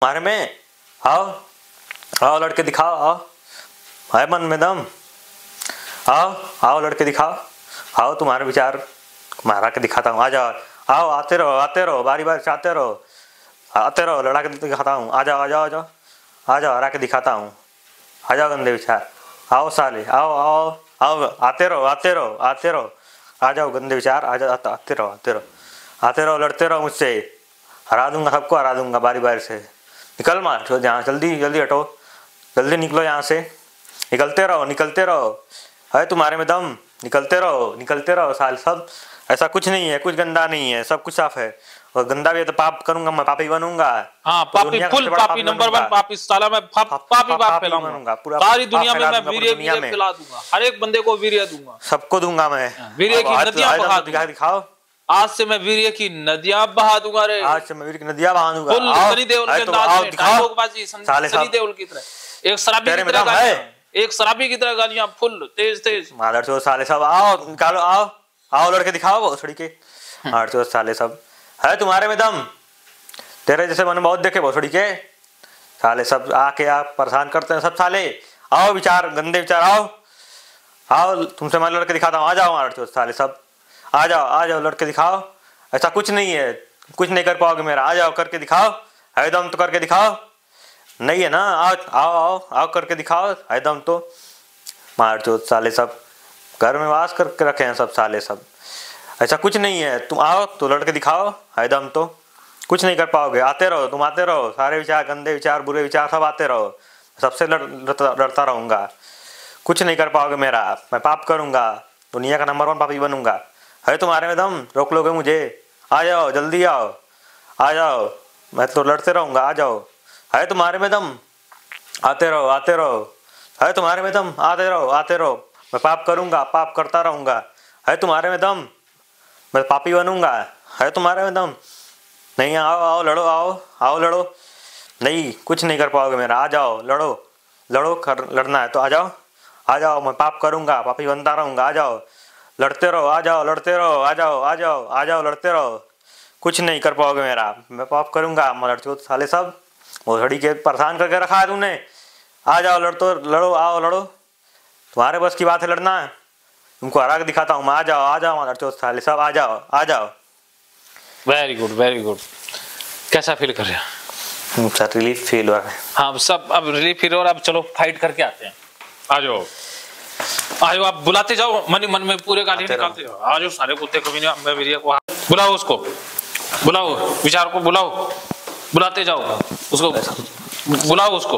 तुम्हारे में आओ आओ लड़के दिखाओ, आओ है मन में दम, आओ आओ लड़के दिखाओ, आओ तुम्हारे विचार मारा के दिखाता हूँ, आ जाओ आओ, आते रहो बारी बारी से आते रहो लड़ा के दिखाता हूँ, आ जाओ आ जाओ आ जाओ आ जाओ हरा के दिखाता हूँ, आ जाओ गंदे विचार, आओ साले आओ आओ आओ, आते रहो आ जाओ गंदे विचार, आ जाओ आते रहो लड़ते रहो मुझसे, हरा दूंगा सबको, हरा दूंगा बारी बारी से। निकल मार यहाँ, जल्दी जल्दी हटो, जल्दी निकलो यहाँ से, निकलते रहो है तुम्हारे में दम, निकलते रहो साल सब, ऐसा कुछ नहीं है, कुछ गंदा नहीं है, सब कुछ साफ है, और गंदा भी है तो पाप करूंगा मैं, पापी बनूंगा। हाँ पापी, फुल पापी, नंबर 1 पापी, साला मैं पापी बाप फैलाऊंगा सारी दुनिया में, मैं वीर्य फैला दूंगा, हर एक बंदे को वीर्य दूंगा, सबको दूंगा मैं, वीर्य की नदियां बहा दूंगा। दिखाओ आज से मैं वीर्य की नदियां बहा दूंगा रे, आज से मैं वीर्य की नदियां बहा दूंगा। सनी देओल के अंदाज में डायलॉगबाजी, सनी देओल की तरह, एक शराबी की तरह गालियां, एक शराबी की तरह गालियां, फुल तेज मादर चोद साले सब, आओ निकालो, आओ लड़के दिखाओ वो छड़ी के, मादर चोद साले सब, है तुम्हारे में दम, तेरे जैसे मैंने बहुत देखे भोसड़ी के साले सब, आके आप परेशान करते हैं सब साले, आओ विचार गंदे विचार, आओ तुमसे मैं लड़के दिखाता हूँ, आ जाओ मादर चोद साले सब, आ जाओ लड़के दिखाओ, ऐसा कुछ नहीं है, कुछ नहीं कर पाओगे मेरा, आ जाओ करके दिखाओ, है दम तो करके दिखाओ, नहीं है ना, आओ करके दिखाओ, है दम तो, मार चोद साले सब, घर में वास करके रखे हैं सब साले सब, ऐसा कुछ नहीं है, तुम आओ तो लड़के दिखाओ, है दम तो, कुछ नहीं कर पाओगे, आते रहो, सारे विचार गंदे विचार बुरे विचार सब आते रहो, सबसे लड़ता रहूँगा, कुछ नहीं कर पाओगे मेरा, मैं पाप करूँगा, दुनिया का नंबर 1 पापी बनूंगा, है तुम्हारे में दम, रोक लोगे मुझे, आ जाओ जल्दी आ जाओ, मैं तो लड़ते रहूँगा, आ जाओ, है तुम्हारे में दम, आते रहो, है तुम्हारे में दम, आते रहो, मैं पाप करूँगा, पाप करता रहूँगा, है तुम्हारे में दम, मैं पापी बनूंगा, है तुम्हारे में दम, नहीं आओ लड़ो, नहीं कुछ नहीं कर पाओगे मेरा, आ जाओ लड़ना है तो आ जाओ, मैं पाप करूँगा, पापी बनता रहूँगा, आ जाओ लड़ते रहो, आ जाओ लड़ते रहो, कुछ नहीं कर पाओगे मेरा, मैं पाप करूँगा, मैं लड़चोद साले सब, भोसड़ी के परेशान करके रखा है तूने, आ जाओ लड़ो, तुम्हारे बस की बात है लड़ना, तुमको हरा के दिखाता हूँ मैं, आ जाओ लड़चोद साले सब, आ जाओ। वेरी गुड, कैसा फील कर रहे हैं? सर रिलीफ फील हो रहा है। हाँ सब अब रिलीफ फील हो रहा है, अब चलो फाइट करके आते हैं, आ जाओ आप बुलाते जाओ, मन में पूरे गाली निकालते जाओ, आ जाओ सारे कुत्ते कभी नहीं, मैं वीर्य को बुलाओ, उसको बुलाओ, विचार को बुलाते जाओ, उसको बुलाओ, उसको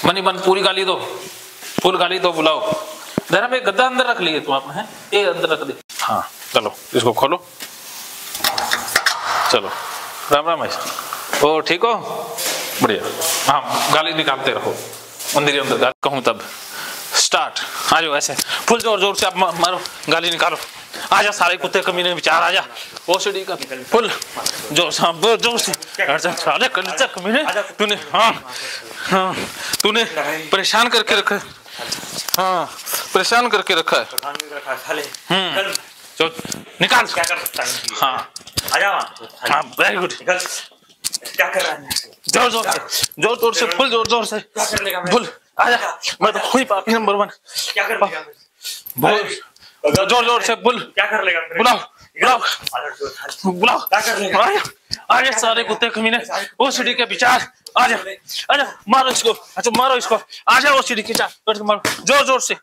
मन पूरी गाली दो, फुल गाली दो, बुलाओ, जरा में गद्दा अंदर रख लिए तुम आपने, ये अंदर रख दे, हाँ चलो इसको खोलो, चलो राम ओ ठीक हो, बढ़िया, हाँ गाली निकालते रहो, अंदर गाली कहूँ तब स्टार्ट, आ जाओ ऐसे फुल जोर से आप मारो, गाली निकालो, आजा सारे कुत्ते कमीने विचार, आजा वो सीढ़ी का फुल जोर से साले कमीने, तूने हाँ तूने परेशान करके रखा है, हाँ परेशान करके रखा है, चल निकाल, क्या कर सकता है, हाँ हाँ वेरी गुड, क्या कर रहा है, जोर से फुल जोर से फुल, आजा मैं तो खुद पापी नंबर 1, क्या कर लेगा, बोल जोर से बोल, क्या कर लेगा, बुलाओ क्या कर लेगा, आजा सारे कुत्ते कमीने, वो सीढ़ी के विचार, आजा मारो इसको, अच्छा मारो इसको, आजा वो सीढ़ी के विचार मारो, जोर से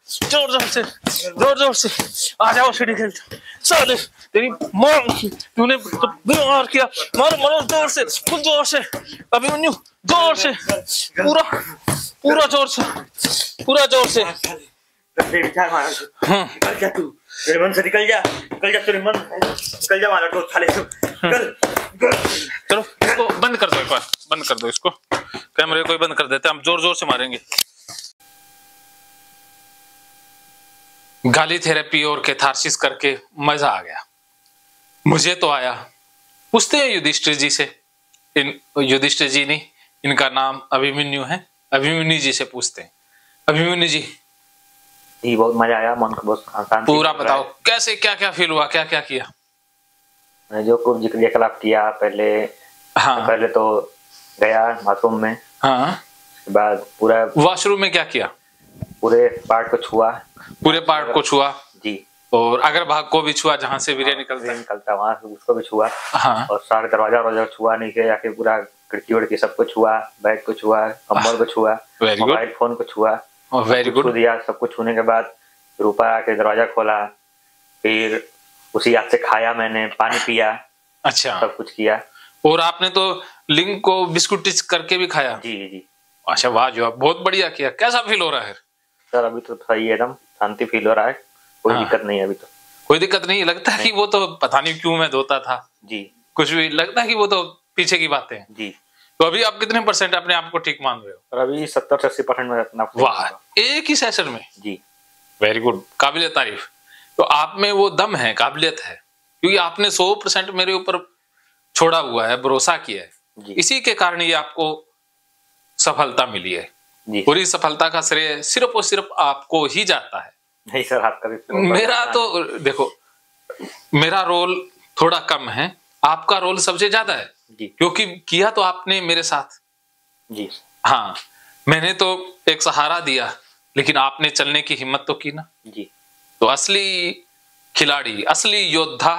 आजा वो सीढ़ी के, साले तेरी मां, तूने तो और किया, मारो जोर से, फुल जोर से, अभिमन्यु जोर से, पूरा जोर से विचार मारा, निकल जा तू मेरे मन से, निकल जा तेरे मन, निकल जा मारा तो साले, चलो इसको बंद कर दो, एक बार बंद कर दो इसको, कैमरे को बंद कर देते हैं, हम जोर से मारेंगे। गाली थेरेपी और कैथारसिस करके मजा आ गया, मुझे तो आया। पूछते हैं युधिष्ठिर जी से, युधिष्ठिर जी नहीं, इनका नाम अभिमन्यु है, अभिमन्यु जी से पूछते हैं, अभिमन्यु जी बहुत मजा आया, मन को बहुत पूरा बताओ, कैसे क्या फील हुआ, क्या किया, जो कुछ क्रियाकलाप किया पहले, हाँ पहले तो गया बाथरूम में। हाँ, उसके बाद पूरा वॉशरूम में क्या किया? पूरे पार्ट को छुआ। पूरे पार्ट को छुआ जी। और अगर भाग को भी छुआ जहाँ से वीर्य निकलता वहां से उसको भी छुआ। हाँ। और सारे दरवाजा छुआ, नीचे जाके पूरा खिड़की उड़की सबको छुआ, बेड को छुआ, कंबल को छुआ, मोबाइल फोन को छुआ। Very good. दिया सब कुछ छूने के बाद फिर ऊपर आके दरवाजा खोला, फिर उसी हाथ से खाया मैंने, पानी पिया। अच्छा, सब कुछ किया। और आपने तो लिंग को बिस्कुट टिच करके भी खाया? जी जी। अच्छा, वाह जो बहुत बढ़िया किया। कैसा फील हो रहा है सर? अभी तो सही है, एकदम शांति फील हो रहा है, कोई दिक्कत नहीं है अभी तो। कोई दिक्कत नहीं लगता है कि वो तो पता नहीं क्यों मैं धोता था जी, कुछ भी लगता है कि वो तो पीछे की बातें हैं जी। तो अभी आप कितने % अपने आप को ठीक मान रहे हो? और अभी 70 से 80% में अपना। वाह, एक ही सेशन में? जी, वेरी गुड, काबिलियत तारीफ। तो आप में वो दम है, काबिलियत है, क्योंकि आपने 100% मेरे ऊपर छोड़ा हुआ है, भरोसा किया है। इसी के कारण ये आपको सफलता मिली है। पूरी सफलता का श्रेय सिर्फ और सिर्फ आपको ही जाता है। नहीं सर, आपका भी। मेरा तो देखो, मेरा रोल थोड़ा कम है, आपका रोल सबसे ज्यादा है जी। क्योंकि किया तो आपने मेरे साथ जी। हाँ, मैंने तो एक सहारा दिया, लेकिन आपने चलने की हिम्मत तो की ना जी। तो असली खिलाड़ी, असली योद्धा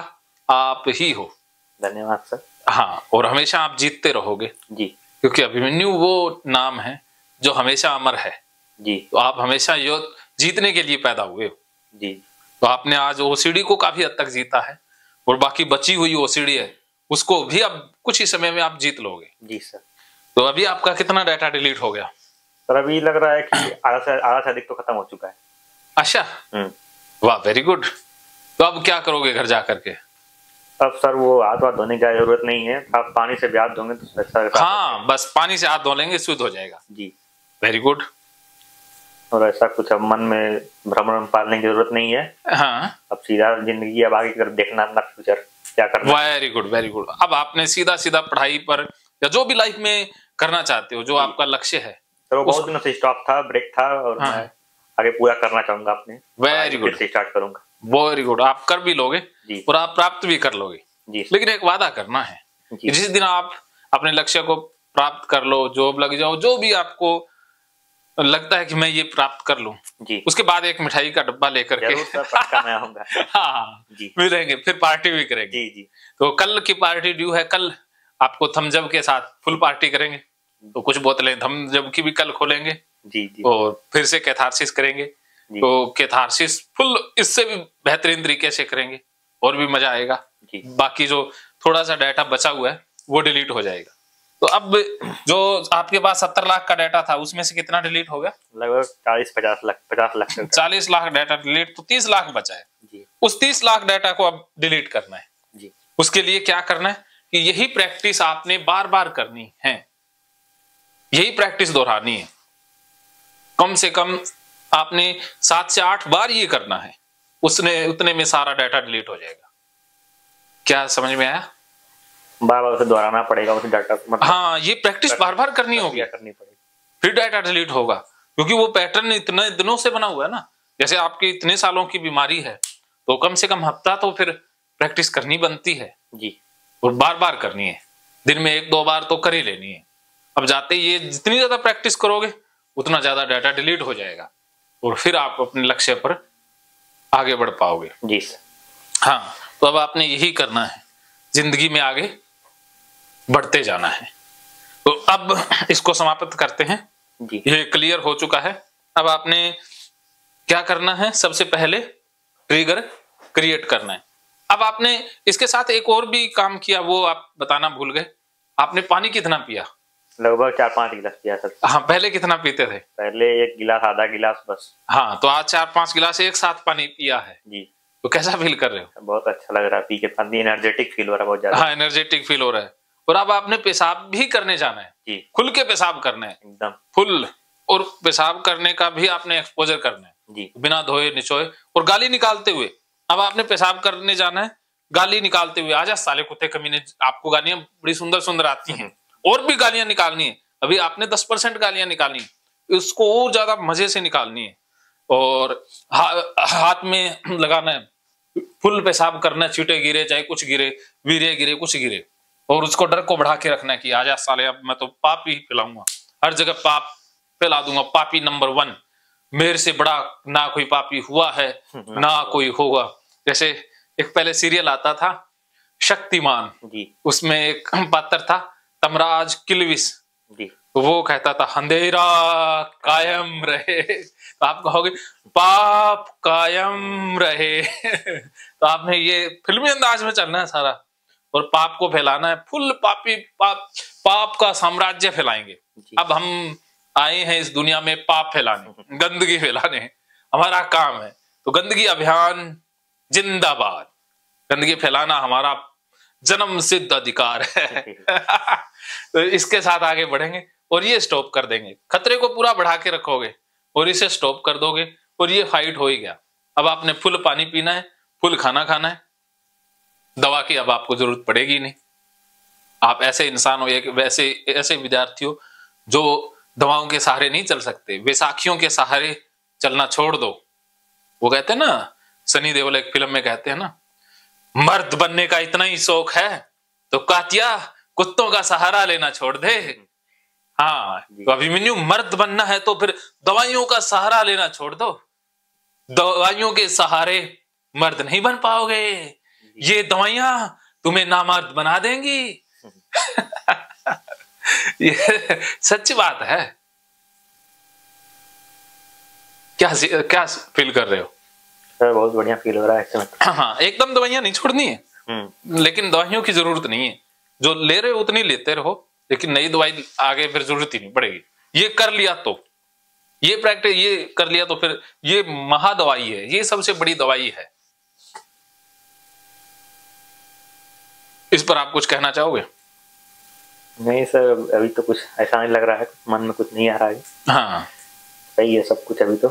आप ही हो। धन्यवाद सर। हाँ, और हमेशा आप जीतते रहोगे जी, क्योंकि अभिमन्यु वो नाम है जो हमेशा अमर है जी। तो आप हमेशा जीतने के लिए पैदा हुए हो जी। तो आपने आज ओसीडी को काफी हद तक जीता है और बाकी बची हुई ओसीडी है उसको भी अब कुछ ही समय में आप जीत लोगे। जी सर। तो अभी आपका कितना डाटा डिलीट हो गया? सर अभी लग रहा है कि आधा से अधिक तो खत्म हो चुका है। अच्छा, वाह, वेरी गुड। तो अब क्या करोगे घर जा करके? अब सर वो हाथ वाथ धोने की जरूरत नहीं है, आप पानी से भी हाथ धोंगे तो अच्छा। हाँ, बस पानी से हाथ धो लेंगे, शुद्ध हो जाएगा। जी, वेरी गुड। और ऐसा कुछ अब मन में भ्रम पालने की जरूरत नहीं है। हाँ, अब सीधा जिंदगी, अब आगे कर देखना अपना फ्यूचर क्या करना। Very good, very good. अब आपने सीधा सीधा पढ़ाई पर या जो भी लाइफ में करना चाहते हो, जो आपका लक्ष्य है। तो बहुत दिनों से स्टॉप था, ब्रेक था, और मैं आगे पूरा करना चाहूंगा अपने। वेरी गुड, स्टार्ट करूंगा। वेरी गुड, आप कर भी लोगे और आप प्राप्त भी कर लोगे जी। लेकिन एक वादा करना है, जिस दिन आप अपने लक्ष्य को प्राप्त कर लो, जॉब लग जाओ, जो भी आपको लगता है कि मैं ये प्राप्त कर लूं जी, उसके बाद एक मिठाई का डब्बा लेकर के पक्का मैं आऊंगा। हाँ जी, मिलेंगे, फिर पार्टी भी करेंगे। जी जी। तो कल की पार्टी ड्यू है, कल आपको थम्सअप के साथ फुल पार्टी करेंगे तो कुछ बोतलें थम्सअप की भी कल खोलेंगे जी जी, और फिर से कैथारसिस करेंगे। तो कैथारसिस फुल इससे भी बेहतरीन तरीके से करेंगे और भी मजा आएगा। बाकी जो थोड़ा सा डाटा बचा हुआ है वो डिलीट हो जाएगा। तो अब जो आपके पास 70 लाख का डाटा था उसमें से कितना डिलीट हो गया? लगभग 40-50 लाख 50 लाख 40 लाख डाटा डिलीट, तो 30 लाख बचा है जी। उस 30 लाख डाटा को अब डिलीट करना है जी। उसके लिए क्या करना है कि यही प्रैक्टिस आपने बार बार करनी है, यही प्रैक्टिस दोहरानी है। कम से कम आपने 7 से 8 बार ये करना है, उतने में सारा डाटा डिलीट हो जाएगा। क्या समझ में आया? बार बार उसे दोहराना पड़ेगा उस डाटा को, मतलब हाँ, ये प्रैक्टिस बार बार करनी होगी, करनी पड़ेगी, फिर डाटा डिलीट होगा। क्योंकि वो पैटर्न इतने दिनों से बना हुआ है ना, जैसे आपकी इतने सालों की बीमारी है तो कम से कम हफ्ता तो फिर प्रैक्टिस करनी बनती है जी, और बार बार करनी है, दिन में 1-2 बार तो कर ही लेनी है। अब जाते ये जितनी ज्यादा प्रैक्टिस करोगे उतना ज्यादा डाटा डिलीट हो जाएगा और फिर आप अपने लक्ष्य पर आगे बढ़ पाओगे जी। हाँ, तो अब आपने यही करना है, जिंदगी में आगे बढ़ते जाना है। तो अब इसको समाप्त करते हैं जी। ये क्लियर हो चुका है। अब आपने क्या करना है, सबसे पहले ट्रिगर क्रिएट करना है। अब आपने इसके साथ एक और भी काम किया, वो आप बताना भूल गए। आपने पानी कितना पिया? लगभग 4-5 गिलास पिया सर। हाँ, पहले कितना पीते थे? पहले 1 गिलास, आधा गिलास बस। हाँ, तो आज 4-5 गिलास एक साथ पानी पिया है जी। तो कैसा फील कर रहे हो? बहुत अच्छा लग रहा है, पी के पानी एनर्जेटिक फील हो रहा है बहुत ज्यादा। हाँ, एनर्जेटिक फील हो रहा है। और अब आपने पेशाब भी करने जाना है जी, खुल के पेशाब करना है एकदम फुल, और पेशाब करने का भी आपने एक्सपोजर करना है जी, बिना धोए निचोए और गाली निकालते हुए। अब आपने पेशाब करने जाना है गाली निकालते हुए। आजा साले कुत्ते कमीने, आपको गालियां बड़ी सुंदर सुंदर आती हैं और भी गालियां निकालनी है। अभी आपने 10% गालियां निकालनी है, उसको और ज्यादा मजे से निकालनी है और हाथ में लगाना है, फुल पेशाब करना है, छींटे गिरे चाहे कुछ गिरे, वीर्य गिरे कुछ गिरे, और उसको डर को बढ़ा के रखना है कि आजा साले अब मैं तो पाप ही फैलाऊंगा, हर जगह पाप फैला दूंगा, पापी नंबर 1, मेरे से बड़ा ना कोई पापी हुआ है ना कोई होगा। जैसे एक पहले सीरियल आता था शक्तिमान जी, उसमें एक पात्र था तमराज किलविस जी, वो कहता था अंधेरा कायम रहे, तो आप कहोगे पाप कायम रहे तो आपने ये फिल्मी अंदाज में चलना है सारा, और पाप को फैलाना है, फुल पापी पाप का साम्राज्य फैलाएंगे। अब हम आए हैं इस दुनिया में पाप फैलाने, गंदगी फैलाने, हमारा काम है। तो गंदगी अभियान जिंदाबाद, गंदगी फैलाना हमारा जन्म सिद्ध अधिकार है तो इसके साथ आगे बढ़ेंगे और ये स्टॉप कर देंगे। खतरे को पूरा बढ़ा के रखोगे और इसे स्टॉप कर दोगे और ये फाइट हो ही गया। अब आपने फुल पानी पीना है, फुल खाना खाना है, दवा की अब आपको जरूरत पड़ेगी नहीं। आप ऐसे इंसान हो, एक वैसे ऐसे विद्यार्थी हो जो दवाओं के सहारे नहीं चल सकते, वैसाखियों के सहारे चलना छोड़ दो। वो कहते हैं ना, सनी देओल एक फिल्म में कहते हैं ना, मर्द बनने का इतना ही शौक है तो कातिया कुत्तों का सहारा लेना छोड़ दे। हाँ, तो अभिमन्यु मर्द बनना है तो फिर दवाइयों का सहारा लेना छोड़ दो, दवाइयों के सहारे मर्द नहीं बन पाओगे, ये दवाइयां तुम्हें नामर्द बना देंगी ये सच्ची बात है। क्या फील कर रहे हो? सर बहुत बढ़िया फील हो रहा है इस समय। हाँ, एकदम दवाइयां नहीं छोड़नी है, लेकिन दवाइयों की जरूरत नहीं है, जो ले रहे हो उतनी लेते रहो, लेकिन नई दवाई आगे फिर जरूरत ही नहीं पड़ेगी। ये कर लिया तो ये प्रैक्टिस, ये कर लिया तो फिर ये महा दवाई है, ये सबसे बड़ी दवाई है। इस पर आप कुछ कहना चाहोगे? नहीं सर, अभी तो कुछ ऐसा नहीं लग रहा है, मन में कुछ नहीं आ रहा है। हाँ सही है सब कुछ, अभी तो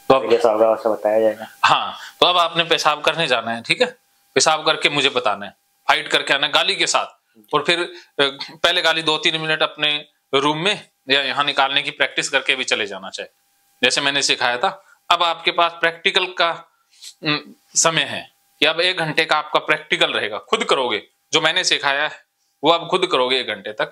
अब कैसा होगा वैसा बताया जाएगा। हाँ, तो अब आपने पेशाब करने जाना है, ठीक है? पेशाब करके मुझे बताना है, फाइट करके आना है गाली के साथ, और फिर पहले गाली 2-3 मिनट अपने रूम में या यहाँ निकालने की प्रैक्टिस करके भी चले जाना चाहिए, जैसे मैंने सिखाया था। अब आपके पास प्रैक्टिकल का समय है कि अब 1 घंटे का आपका प्रैक्टिकल रहेगा, खुद करोगे, जो मैंने सिखाया है वो आप खुद करोगे 1 घंटे तक।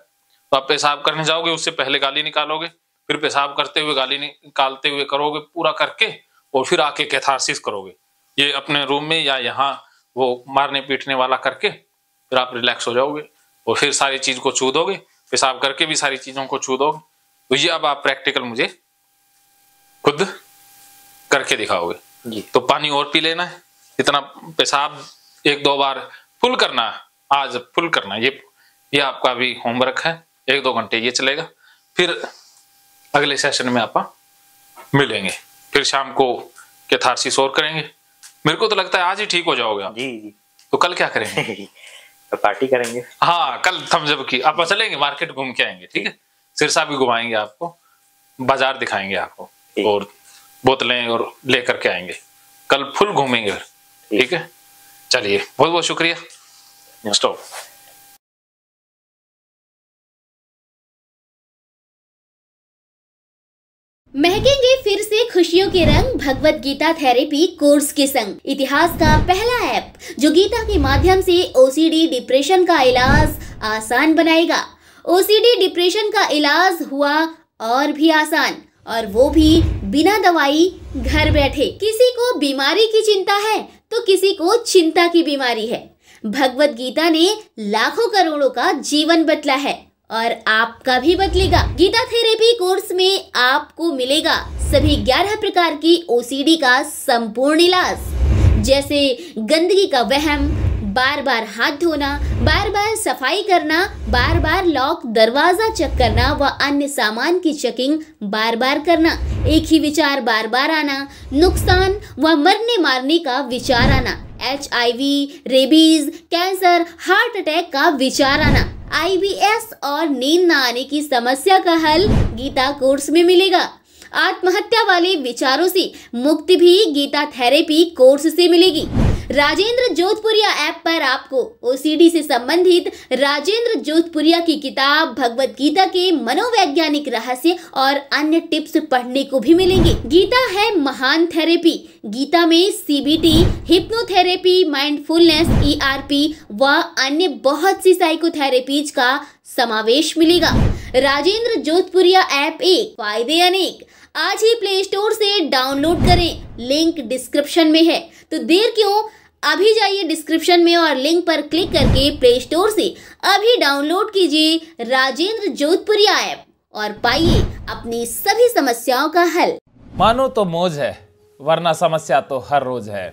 तो आप पेशाब करने जाओगे, उससे पहले गाली निकालोगे, फिर पेशाब करते हुए गाली निकालते हुए करोगे पूरा करके, और फिर आके कैथारसिस करोगे, ये अपने रूम में या यहाँ वो मारने पीटने वाला करके, फिर आप रिलैक्स हो जाओगे और फिर सारी चीज को छू दोगे, पेशाब करके भी सारी चीजों को छू दोगे। तो ये अब आप प्रैक्टिकल मुझे खुद करके दिखाओगे जी। तो पानी और पी लेना है, इतना पेशाब 1-2 बार फुल करना है, आज फुल करना है, ये आपका भी होमवर्क है। 1-2 घंटे ये चलेगा, फिर अगले सेशन में आप मिलेंगे, फिर शाम को कैथारसिस और करेंगे। मेरे को तो लगता है आज ही ठीक हो जाओगे आप। जी। तो कल क्या करेंगे? तो पार्टी करेंगे। हाँ, कल थम्स-अप की आप चलेंगे, मार्केट घूम के आएंगे, ठीक है? सिरसा भी घुमाएंगे आपको, बाजार दिखाएंगे आपको, और बोतलें और लेकर के आएंगे, कल फुल घूमेंगे, ठीक है? चलिए, बहुत बहुत शुक्रिया। स्टॉप। महकेंगे फिर से खुशियों के रंग भगवत गीता थेरेपी कोर्स के संग। इतिहास का पहला ऐप जो गीता के माध्यम से ओसीडी डिप्रेशन का इलाज आसान बनाएगा। ओसीडी डिप्रेशन का इलाज हुआ और भी आसान, और वो भी बिना दवाई, घर बैठे। किसी को बीमारी की चिंता है तो किसी को चिंता की बीमारी है। भगवत गीता ने लाखों करोड़ों का जीवन बदला है और आपका भी बदलेगा। गीता थेरेपी कोर्स में आपको मिलेगा सभी 11 प्रकार की ओसीडी का संपूर्ण इलाज, जैसे गंदगी का वहम, बार बार हाथ धोना, बार बार सफाई करना, बार बार लॉक दरवाजा चेक करना व अन्य सामान की चेकिंग बार बार करना, एक ही विचार बार बार आना, नुकसान व मरने मारने का विचार आना, HIV, rabies, cancer, heart attack का विचार आना, IBS और नींद न आने की समस्या का हल गीता कोर्स में मिलेगा। आत्महत्या वाले विचारों से मुक्ति भी गीता थेरेपी कोर्स से मिलेगी। राजेंद्र जोधपुरिया ऐप पर आपको ओसीडी से संबंधित राजेंद्र जोधपुरिया की किताब भगवत गीता के मनोवैज्ञानिक रहस्य और अन्य टिप्स पढ़ने को भी मिलेंगे। गीता है महान थेरेपी। गीता में सीबीटी, हिप्नोथेरेपी, माइंडफुलनेस, ईआरपी व अन्य बहुत सी साइकोथेरेपीज का समावेश मिलेगा। राजेंद्र जोधपुरिया ऐप एक, फायदे अनेक। आज ही प्ले स्टोर से डाउनलोड करें, लिंक डिस्क्रिप्शन में है। तो देर क्यों, अभी जाइए डिस्क्रिप्शन में और लिंक पर क्लिक करके प्ले स्टोर से अभी डाउनलोड कीजिए राजेंद्र जोधपुरिया ऐप और पाइए अपनी सभी समस्याओं का हल। मानो तो मौज है, वरना समस्या तो हर रोज है।